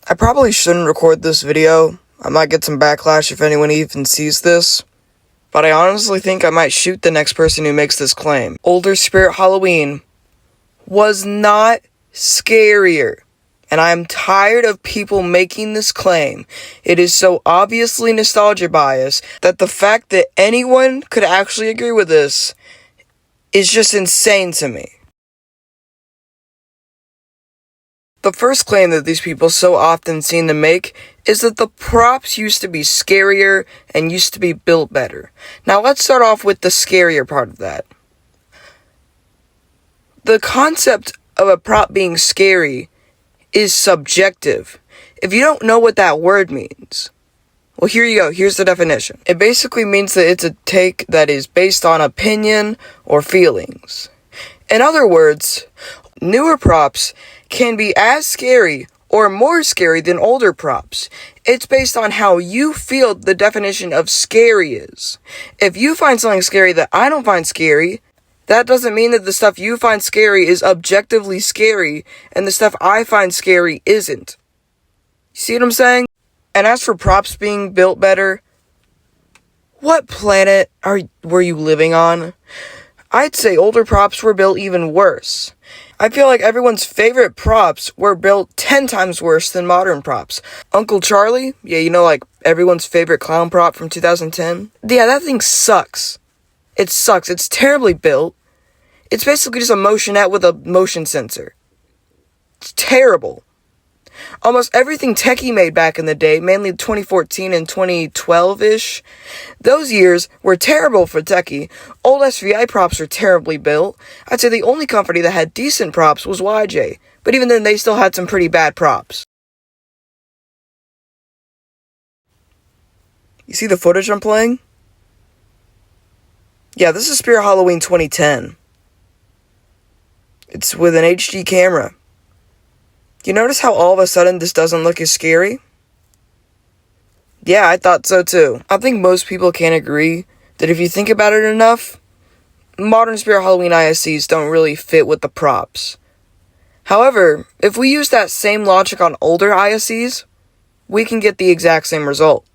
I probably shouldn't record this video. I might get some backlash if anyone even sees this. But I honestly think I might shoot the next person who makes this claim. Older Spirit Halloween was not scarier. And I am tired of people making this claim. It is so obviously nostalgia bias that the fact that anyone could actually agree with this is just insane to me. The first claim that these people so often seem to make is that the props used to be scarier and used to be built better. Now let's start off with the scarier part of that. The concept of a prop being scary is subjective. If you don't know what that word means, well, here you go. Here's the definition. It basically means that it's a take that is based on opinion or feelings. In other words, newer props can be as scary or more scary than older props. It's based on how you feel the definition of scary is. If you find something scary that I don't find scary, that doesn't mean that the stuff you find scary is objectively scary and the stuff I find scary isn't. You see what I'm saying? And as for props being built better, what planet were you living on? I'd say older props were built even worse. I feel like everyone's favorite props were built 10 times worse than modern props. Uncle Charlie, yeah, you know, like everyone's favorite clown prop from 2010? Yeah, that thing sucks. It sucks. It's terribly built. It's basically just a motionette with a motion sensor. It's terrible. Almost everything Techie made back in the day, mainly 2014 and 2012-ish, those years were terrible for Techie. Old SVI props are terribly built. I'd say the only company that had decent props was YJ, but even then they still had some pretty bad props. You see the footage I'm playing? Yeah, this is Spirit Halloween 2010. It's with an HD camera. You notice how all of a sudden this doesn't look as scary? Yeah, I thought so too. I think most people can agree that if you think about it enough, modern Spirit Halloween ISCs don't really fit with the props. However, if we use that same logic on older ISCs, we can get the exact same result.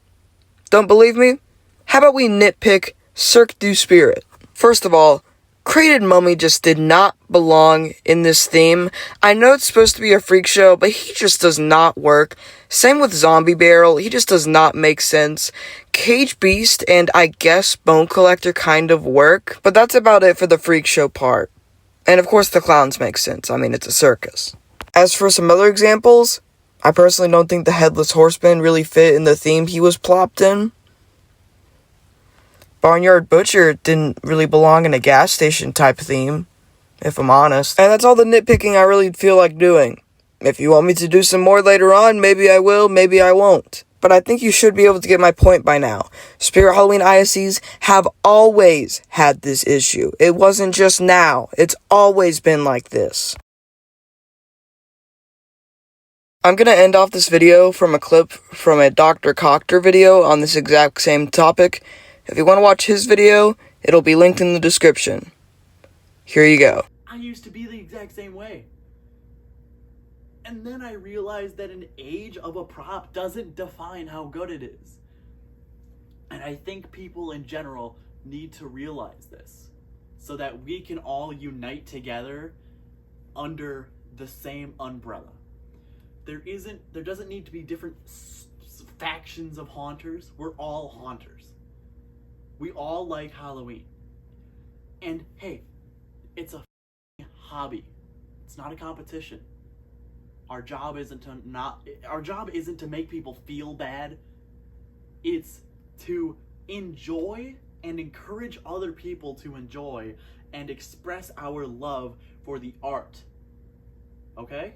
Don't believe me? How about we nitpick Cirque du Spirit? First of all, Crated Mummy just did not belong in this theme. I know it's supposed to be a freak show, but he just does not work. Same with Zombie Barrel, he just does not make sense. Cage Beast and I guess Bone Collector kind of work, but that's about it for the freak show part. And of course the clowns make sense, I mean it's a circus. As for some other examples, I personally don't think the Headless Horseman really fit in the theme he was plopped in. Barnyard Butcher didn't really belong in a gas station type theme, if I'm honest. And that's all the nitpicking I really feel like doing. If you want me to do some more later on, maybe I will, maybe I won't. But I think you should be able to get my point by now. Spirit Halloween ISCs have always had this issue. It wasn't just now. It's always been like this. I'm gonna end off this video from a clip from a Dr. Coctor video on this exact same topic. If you want to watch his video, it'll be linked in the description. Here you go. I used to be the exact same way. And then I realized that an age of a prop doesn't define how good it is. And I think people in general need to realize this so that we can all unite together under the same umbrella. There doesn't need to be different factions of haunters. We're all haunters. We all like Halloween. And hey, it's a hobby. It's not a competition. Our job isn't to make people feel bad. It's to enjoy and encourage other people to enjoy and express our love for the art. Okay?